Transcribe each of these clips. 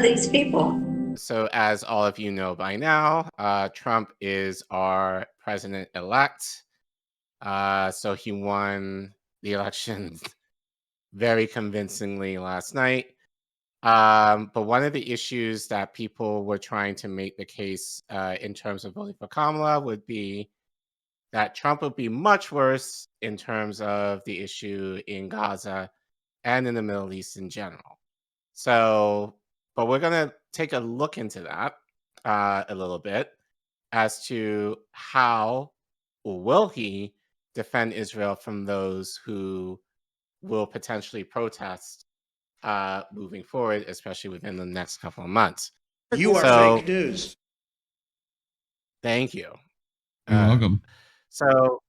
are these people? So as all of you know by now, Trump is our president-elect. So he won the election very convincingly last night. But one of the issues that people were trying to make the case in terms of voting for Kamala would be that Trump would be much worse in terms of the issue in Gaza and in the Middle East in general. So, but we're going to take a look into that a little bit as to how will he defend Israel from those who will potentially protest moving forward, especially within the next couple of months. You are fake news. Thank you. You're welcome. So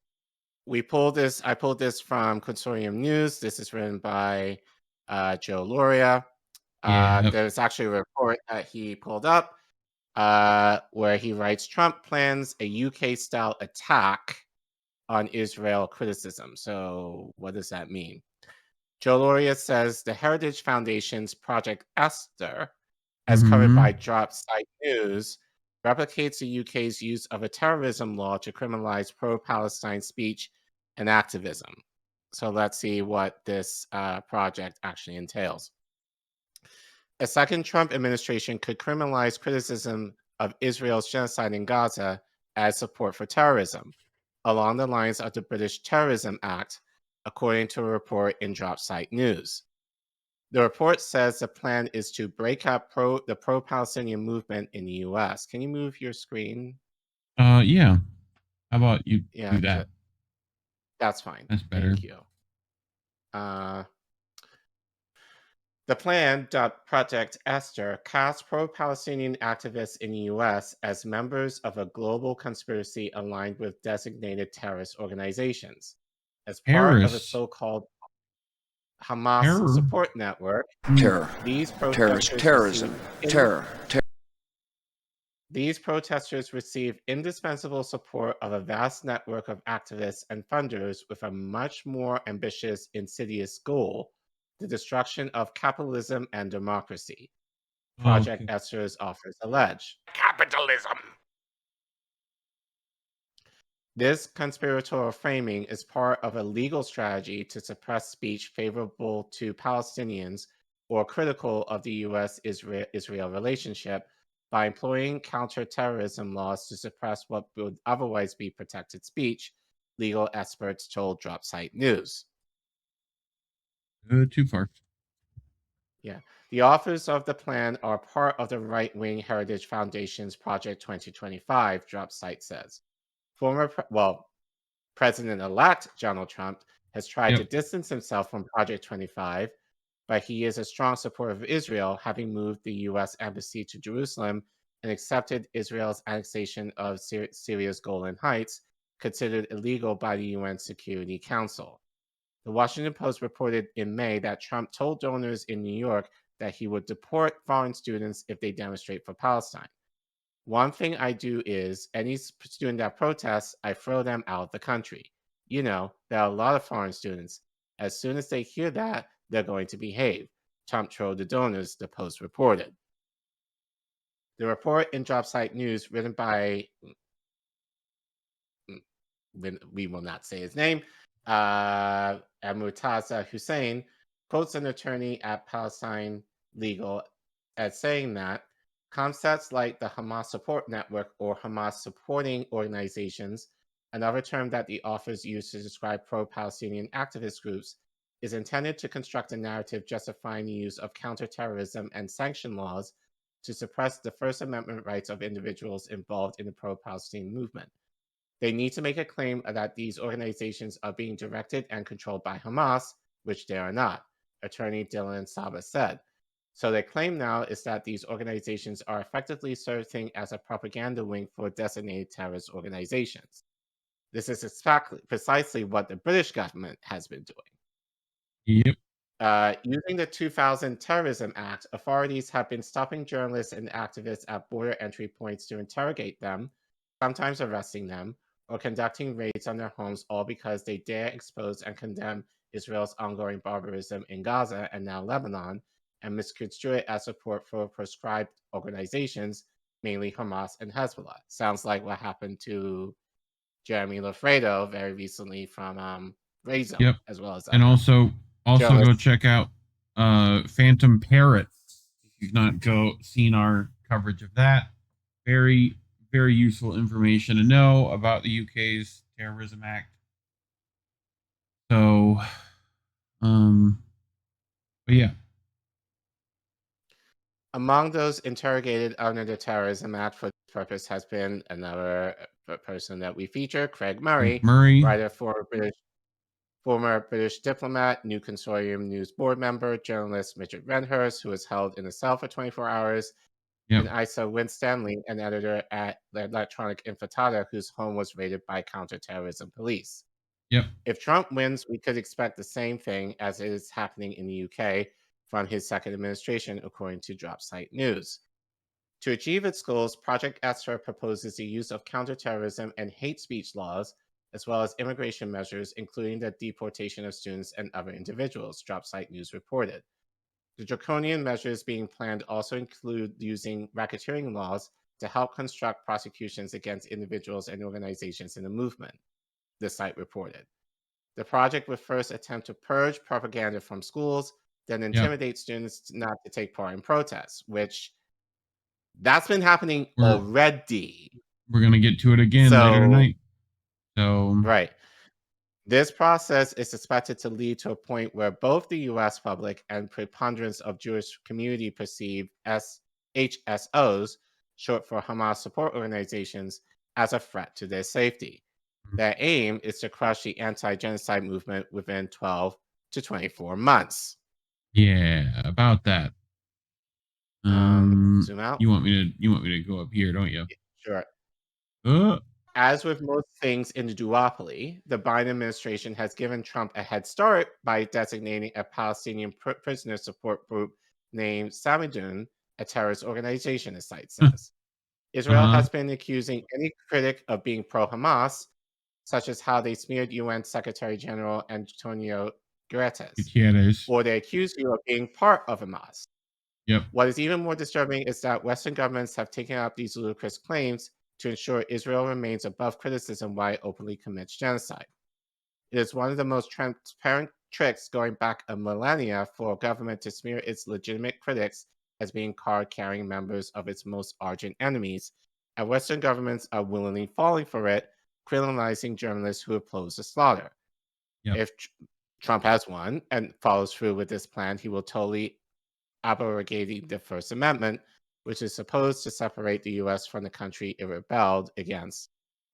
we pulled this. I pulled this from Consortium News. This is written by Joe Lauria. There's actually a report that he pulled up where he writes Trump plans a UK-style attack on Israel criticism. So what does that mean? Joe Lauria says the Heritage Foundation's Project Esther, as covered by Drop Site News, replicates the UK's use of a terrorism law to criminalize pro-Palestine speech and activism. So let's see what this project actually entails. A second Trump administration could criminalize criticism of Israel's genocide in Gaza as support for terrorism, along the lines of the British Terrorism Act, according to a report in Drop Site News. The report says the plan is to break up the pro-Palestinian movement in the U.S. Can you move your screen? Yeah. How about you do that? That's fine. That's better. Thank you. The plan, dubbed Project Esther, casts pro-Palestinian activists in the U.S. as members of a global conspiracy aligned with designated terrorist organizations. As part of a so-called Hamas support network, these protesters receive indispensable support of a vast network of activists and funders with a much more ambitious, insidious goal: the destruction of capitalism and democracy. Project Esther's authors allege. Capitalism! This conspiratorial framing is part of a legal strategy to suppress speech favorable to Palestinians or critical of the U.S.-Israel relationship by employing counterterrorism laws to suppress what would otherwise be protected speech, legal experts told Drop Site News. Too far. Yeah. The authors of the plan are part of the right-wing Heritage Foundation's Project 2025, Drop Site says. President-elect Donald Trump has tried to distance himself from Project 25, but he is a strong supporter of Israel, having moved the U.S. Embassy to Jerusalem and accepted Israel's annexation of Syria's Golan Heights, considered illegal by the UN Security Council. The Washington Post reported in May that Trump told donors in New York that he would deport foreign students if they demonstrate for Palestine. One thing I do is, any student that protests, I throw them out of the country. You know, there are a lot of foreign students. As soon as they hear that, they're going to behave. Trump told the donors, the Post reported. The report in Drop Site News, written by, we will not say his name, Amurtaza Hussein, quotes an attorney at Palestine Legal as saying that concepts like the Hamas Support Network or Hamas supporting organizations, another term that the authors use to describe pro-Palestinian activist groups, is intended to construct a narrative justifying the use of counterterrorism and sanction laws to suppress the First Amendment rights of individuals involved in the pro-Palestinian movement. They need to make a claim that these organizations are being directed and controlled by Hamas, which they are not, attorney Dylan Saba said. So their claim now is that these organizations are effectively serving as a propaganda wing for designated terrorist organizations. This is precisely what the British government has been doing. Yep. Using the 2000 Terrorism Act, authorities have been stopping journalists and activists at border entry points to interrogate them, sometimes arresting them, or conducting raids on their homes, all because they dare expose and condemn Israel's ongoing barbarism in Gaza and now Lebanon, and misconstrue it as support for proscribed organizations, mainly Hamas and Hezbollah. Sounds like what happened to Jeremy Lafredo very recently from Razor, Yep. as well as and also go check out Phantom Parrot if you've not seen our coverage of that. Very, very useful information to know about the UK's Terrorism Act. So, but yeah. Among those interrogated under the Terrorism Act for this purpose has been another person that we feature, Craig Murray, writer for former British diplomat, New Consortium News board member, journalist Richard Renhurst, who was held in a cell for 24 hours, and Isa Winstanley, an editor at the Electronic Intifada, whose home was raided by counterterrorism police. If Trump wins, we could expect the same thing as is happening in the UK from his second administration, according to Dropsite News. To achieve its goals, Project Esther proposes the use of counterterrorism and hate speech laws, as well as immigration measures, including the deportation of students and other individuals, Dropsite News reported. The draconian measures being planned also include using racketeering laws to help construct prosecutions against individuals and organizations in the movement, the site reported. The project would first attempt to purge propaganda from schools, then intimidate students not to take part in protests, which that's been happening already. We're going to get to it again later tonight. So, right. This process is expected to lead to a point where both the U.S. public and preponderance of Jewish community perceive HSOs, short for Hamas support organizations, as a threat to their safety. Their aim is to crush the anti-genocide movement within 12 to 24 months. Yeah, about that. Zoom out. You want me to go up here, don't you? Sure. As with most things in the duopoly, the Biden administration has given Trump a head start by designating a Palestinian prisoner support group named Samidun a terrorist organization, the site says. Israel has been accusing any critic of being pro-Hamas, such as how they smeared UN Secretary General Antonio Guterres, or they accuse you of being part of Hamas. What is even more disturbing is that Western governments have taken up these ludicrous claims to ensure Israel remains above criticism while it openly commits genocide. It is one of the most transparent tricks going back a millennia for a government to smear its legitimate critics as being card-carrying members of its most ardent enemies, and Western governments are willingly falling for it, criminalizing journalists who oppose the slaughter. If Trump has won and follows through with this plan, he will totally abrogating the First Amendment, which is supposed to separate the U.S. from the country it rebelled against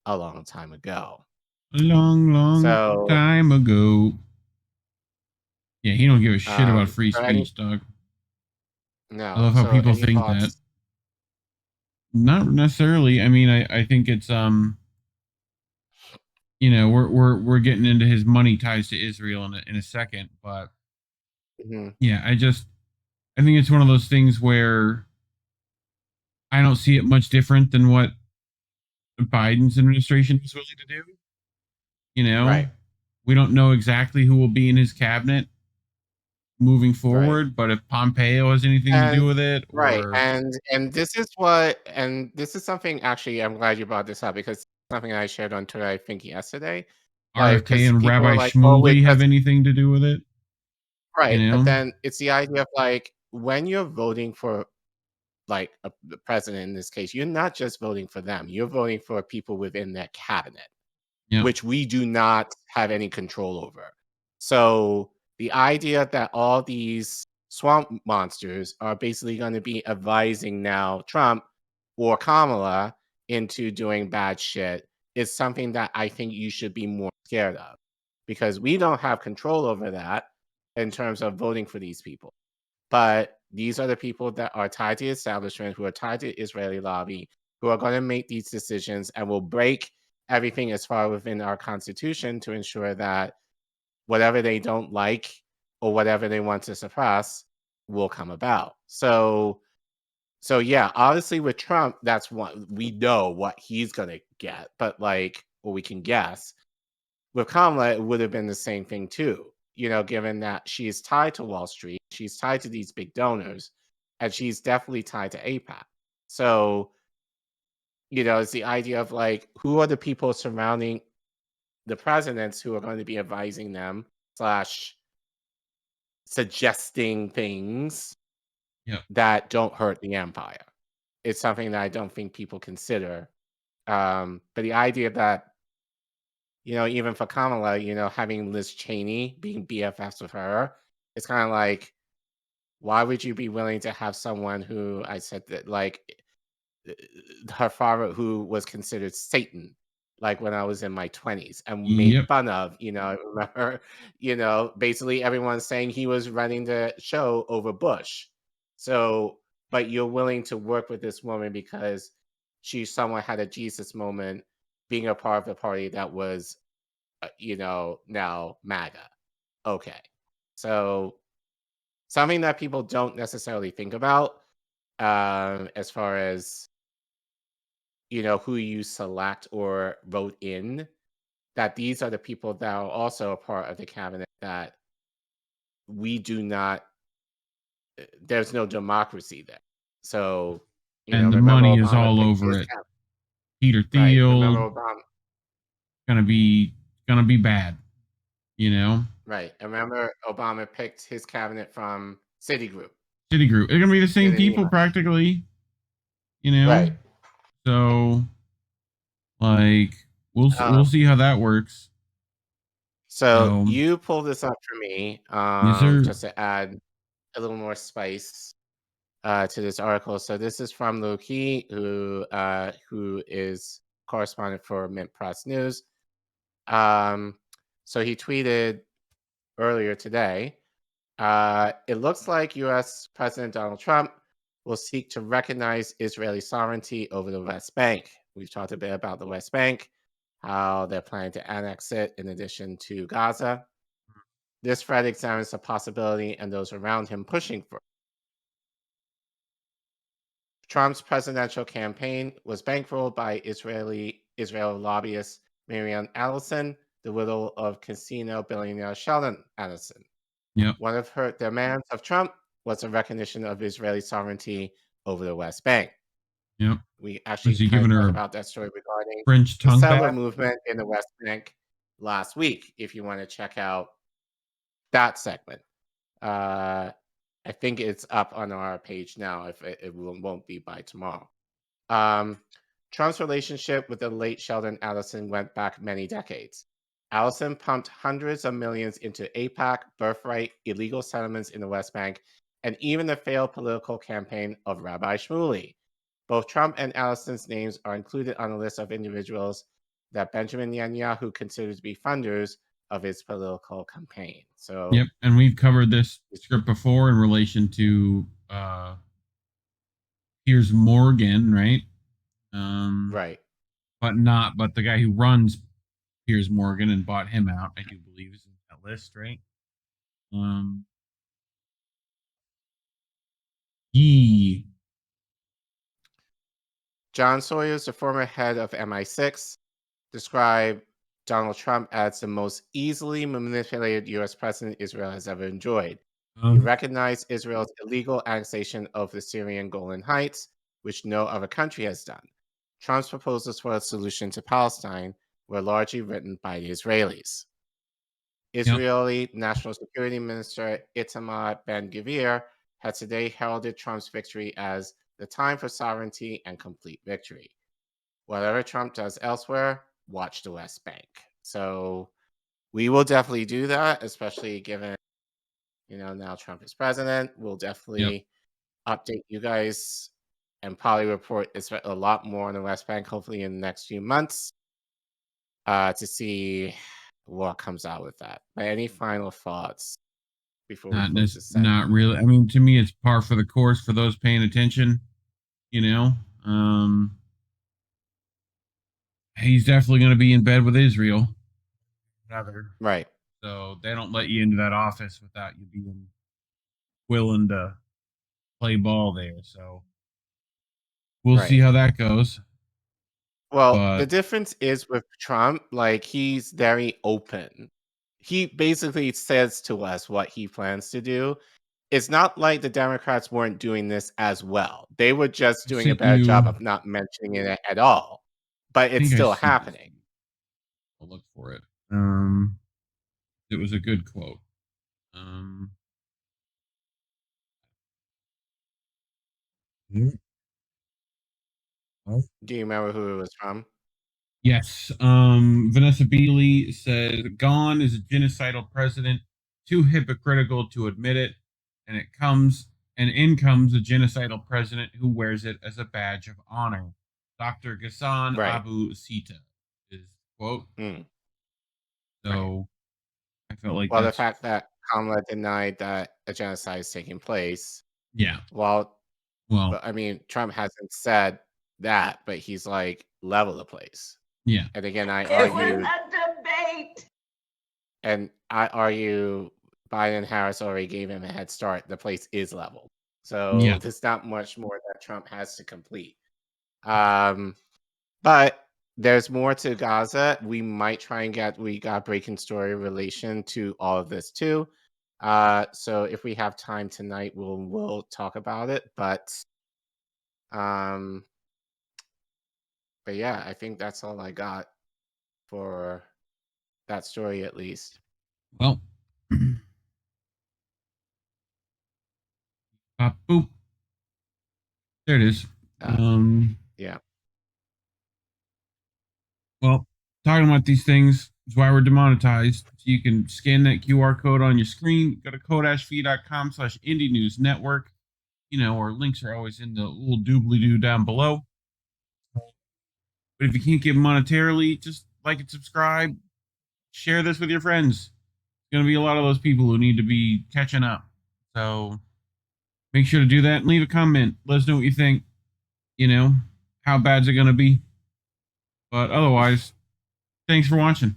a long time ago. A long time ago. Yeah, he don't give a shit about free speech, dog. No. I love how people think that. Not necessarily. I mean, I think it's you know, we're getting into his money ties to Israel in a second, but yeah, I think it's one of those things where I don't see it much different than what Biden's administration was willing to do. You know, we don't know exactly who will be in his cabinet moving forward, but if Pompeo has anything to do with it, and this is something actually I'm glad you brought this up because it's something I shared on Twitter I think yesterday. RFK and Rabbi Shmuley have anything to do with it, right? You know? But then it's the idea of like when you're voting for like the president in this case, you're not just voting for them; you're voting for people within their cabinet, which we do not have any control over. So the idea that all these swamp monsters are basically going to be advising now Trump or Kamala into doing bad shit is something that I think you should be more scared of because we don't have control over that in terms of voting for these people. But these are the people that are tied to the establishment, who are tied to the Israeli lobby, who are going to make these decisions and will break everything as far within our constitution to ensure that whatever they don't like or whatever they want to suppress will come about. So yeah, obviously with Trump, that's what we know what he's going to get, but like, or we can guess. With Kamala, it would have been the same thing too. given that she's tied to Wall Street, she's tied to these big donors, and she's definitely tied to APAC. So, it's the idea of like, who are the people surrounding the presidents who are going to be advising them / suggesting things that don't hurt the empire. It's something that I don't think people consider. But the idea that, even for Kamala, having Liz Cheney being BFFs with her, it's kind of like, why would you be willing to have someone who I said that, like, her father, who was considered Satan, like when I was in my 20s, and made fun of, I remember, basically everyone saying he was running the show over Bush. So, but you're willing to work with this woman because she somewhat had a Jesus moment, being a part of the party that was, now MAGA. Okay. So, something that people don't necessarily think about, as far as, who you select or vote in, that these are the people that are also a part of the cabinet that we do not, there's no democracy there. So, and the remember money Obama is all picked over his it. Peter Thiel, right, remember Obama, gonna be bad, right? And remember Obama picked his cabinet from Citigroup. Citigroup. They're gonna be the same Didn't he? people practically, Right. So, like, we'll see how that works. So you pull this up for me, Yes, sir. just to add a little more spice to this article. So this is from Luke He, who is correspondent for Mint Press News. So he tweeted earlier today, it looks like U.S. President Donald Trump will seek to recognize Israeli sovereignty over the West Bank. We've talked a bit about the West Bank, how they're planning to annex it in addition to Gaza. This threat examines the possibility and those around him pushing for it. Trump's presidential campaign was bankrolled by Israel lobbyist Marianne Allison, the widow of casino billionaire Sheldon Adelson. One of her demands of Trump was a recognition of Israeli sovereignty over the West Bank. We actually kind of talked about that story regarding French the tongue settler back movement in the West Bank last week, if you want to check out that segment. I think it's up on our page now, if it won't be by tomorrow. Trump's relationship with the late Sheldon Adelson went back many decades. Allison pumped hundreds of millions into AIPAC, birthright, illegal settlements in the West Bank, and even the failed political campaign of Rabbi Shmuley. Both Trump and Allison's names are included on a list of individuals that Benjamin Netanyahu considers to be funders of his political campaign. So, and we've covered this script before in relation to Piers Morgan, right? Right. But the guy who runs Piers Morgan and bought him out, I do believe, is in that list, right? John Sawyers, the former head of MI6, described Donald Trump as the most easily manipulated U.S. president Israel has ever enjoyed. He recognized Israel's illegal annexation of the Syrian Golan Heights, which no other country has done. Trump's proposals for a solution to Palestine were largely written by the Israelis. Israeli National Security Minister Itamar Ben-Gvir had today heralded Trump's victory as the time for sovereignty and complete victory. Whatever Trump does elsewhere, watch the West Bank. So we will definitely do that, especially given, now Trump is president. We'll definitely update you guys and probably report a lot more on the West Bank, hopefully in the next few months, to see what comes out with that. But any final thoughts before we close this segment? Not really. I mean, to me, it's par for the course for those paying attention. He's definitely going to be in bed with Israel. Right. So they don't let you into that office without you being willing to play ball there. So we'll see how that goes. Well, the difference is with Trump, like, he's very open. he basically says to us what he plans to do. It's not like the Democrats weren't doing this as well. They were just doing a better job of not mentioning it at all. But it's still happening. I'll look for it. It was a good quote. Do you remember who it was from? Yes. Vanessa Beeley says, "Gone is a genocidal president, too hypocritical to admit it, and in comes a genocidal president who wears it as a badge of honor." Dr. Ghassan Abu Sita is quote. So I felt like the fact that Kamala denied that a genocide is taking place. Yeah. Well, I mean, Trump hasn't said that, but he's like level the place. Yeah. And again, I argue. It was a debate. And I argue Biden and Harris already gave him a head start. The place is level. So there's not much more that Trump has to complete. But there's more to Gaza. We might try and we got breaking story relation to all of this too. So if we have time tonight, we'll talk about it. But yeah, I think that's all I got for that story, at least. Well, boop. There it is. Yeah. Well, talking about these things is why we're demonetized. So you can scan that QR code on your screen. Go to codashfee.com/indienewsnetwork. You know, our links are always in the little doobly-doo down below. But if you can't give monetarily, just like and subscribe. Share this with your friends. There's going to be a lot of those people who need to be catching up. So make sure to do that and leave a comment. Let us know what you think. You know, how bad's it going to be? But otherwise, thanks for watching.